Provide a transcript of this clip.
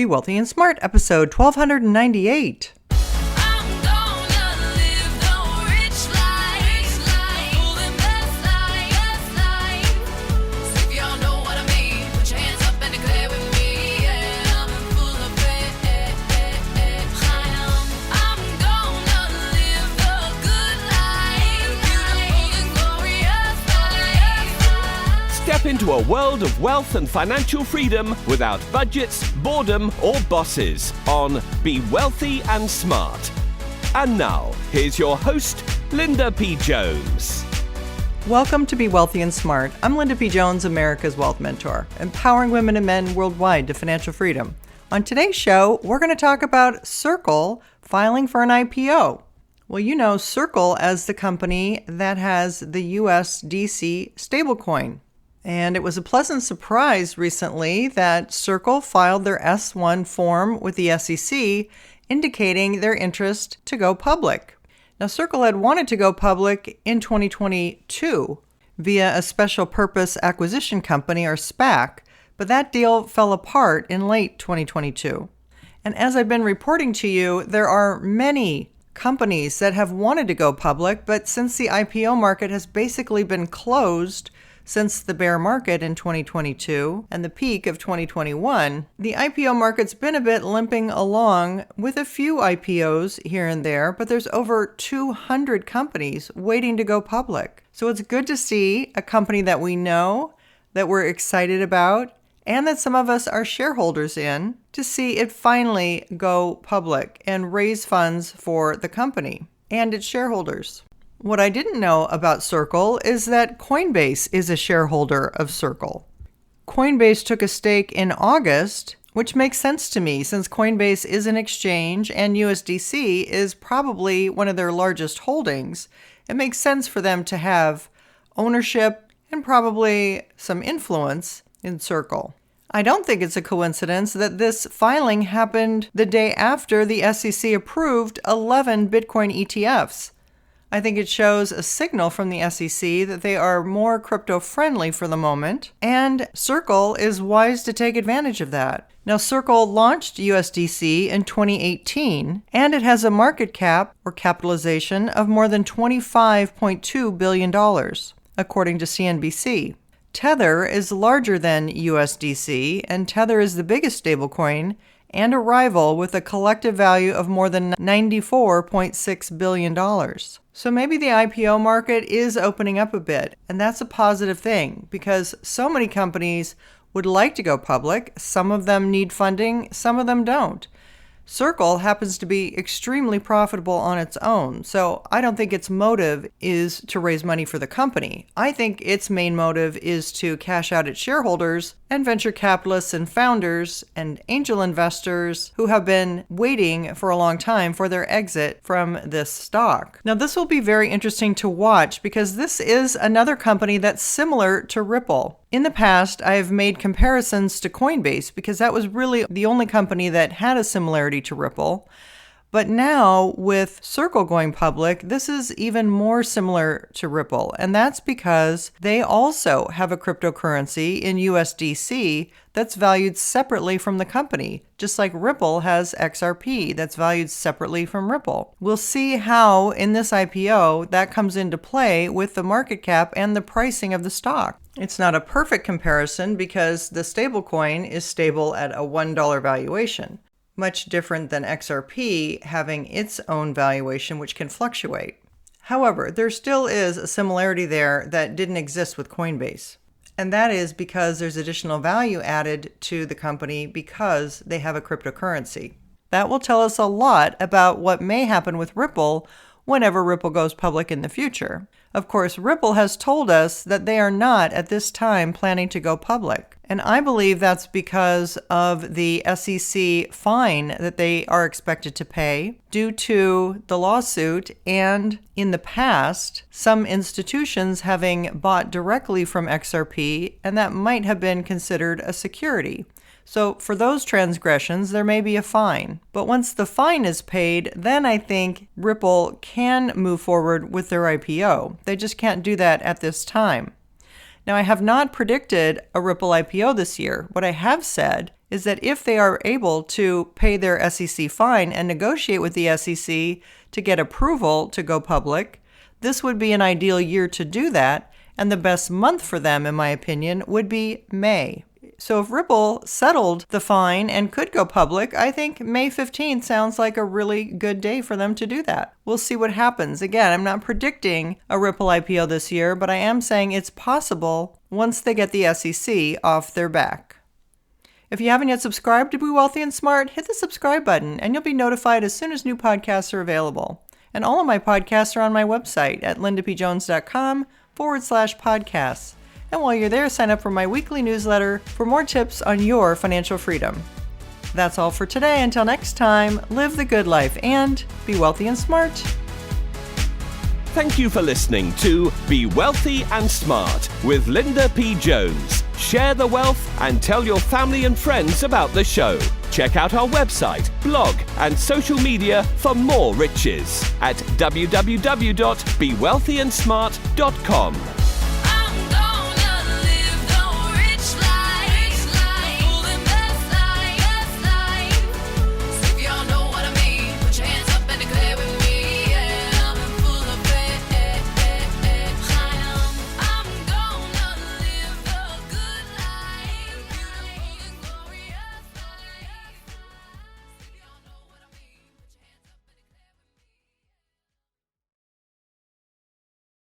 Be Wealthy and Smart, episode 1298. Step into a world of wealth and financial freedom without budgets, boredom, or bosses on Be Wealthy and Smart. And now, here's your host, Linda P. Jones. Welcome to Be Wealthy and Smart. I'm Linda P. Jones, America's Wealth Mentor, empowering women and men worldwide to financial freedom. On today's show, we're going to talk about Circle filing for an IPO. Well, you know Circle as the company that has the USDC stablecoin. And it was a pleasant surprise recently that Circle filed their S-1 form with the SEC, indicating their interest to go public. Now, Circle had wanted to go public in 2022 via a special purpose acquisition company, or SPAC, but that deal fell apart in late 2022. And as I've been reporting to you, there are many companies that have wanted to go public, but since the IPO market has basically been closed since the bear market in 2022 and the peak of 2021, the IPO market's been a bit limping along with a few IPOs here and there, but there's over 200 companies waiting to go public. So it's good to see a company that we know, that we're excited about, and that some of us are shareholders in, to see it finally go public and raise funds for the company and its shareholders. What I didn't know about Circle is that Coinbase is a shareholder of Circle. Coinbase took a stake in August, which makes sense to me since Coinbase is an exchange and USDC is probably one of their largest holdings. It makes sense for them to have ownership and probably some influence in Circle. I don't think it's a coincidence that this filing happened the day after the SEC approved 11 Bitcoin ETFs. I think it shows a signal from the SEC that they are more crypto-friendly for the moment, and Circle is wise to take advantage of that. Now, Circle launched USDC in 2018, and it has a market cap, or capitalization, of more than $25.2 billion, according to CNBC. Tether is larger than USDC, and Tether is the biggest stablecoin and a rival with a collective value of more than $94.6 billion. So maybe the IPO market is opening up a bit, and that's a positive thing because so many companies would like to go public. Some of them need funding, some of them don't. Circle happens to be extremely profitable on its own, so I don't think its motive is to raise money for the company. I think its main motive is to cash out its shareholders and venture capitalists and founders and angel investors who have been waiting for a long time for their exit from this stock. Now, this will be very interesting to watch because this is another company that's similar to Ripple. In the past, I have made comparisons to Coinbase because that was really the only company that had a similarity to Ripple. But now, with Circle going public, this is even more similar to Ripple. And that's because they also have a cryptocurrency in USDC that's valued separately from the company, just like Ripple has XRP that's valued separately from Ripple. We'll see how, in this IPO, that comes into play with the market cap and the pricing of the stock. It's not a perfect comparison because the stablecoin is stable at a $1 valuation. Much different than XRP having its own valuation, which can fluctuate. However, there still is a similarity there that didn't exist with Coinbase. And that is because there's additional value added to the company because they have a cryptocurrency. That will tell us a lot about what may happen with Ripple whenever Ripple goes public in the future. Of course, Ripple has told us that they are not at this time planning to go public. And I believe that's because of the SEC fine that they are expected to pay due to the lawsuit and, in the past, some institutions having bought directly from XRP, and that might have been considered a security. So for those transgressions, there may be a fine. But once the fine is paid, then I think Ripple can move forward with their IPO. They just can't do that at this time. Now, I have not predicted a Ripple IPO this year. What I have said is that if they are able to pay their SEC fine and negotiate with the SEC to get approval to go public, this would be an ideal year to do that, and the best month for them, in my opinion, would be May. So if Ripple settled the fine and could go public, I think May 15th sounds like a really good day for them to do that. We'll see what happens. Again, I'm not predicting a Ripple IPO this year, but I am saying it's possible once they get the SEC off their back. If you haven't yet subscribed to Be Wealthy and Smart, hit the subscribe button and you'll be notified as soon as new podcasts are available. And all of my podcasts are on my website at lindapjones.com/podcasts. And while you're there, sign up for my weekly newsletter for more tips on your financial freedom. That's all for today. Until next time, live the good life and be wealthy and smart. Thank you for listening to Be Wealthy and Smart with Linda P. Jones. Share the wealth and tell your family and friends about the show. Check out our website, blog, and social media for more riches at www.bewealthyandsmart.com.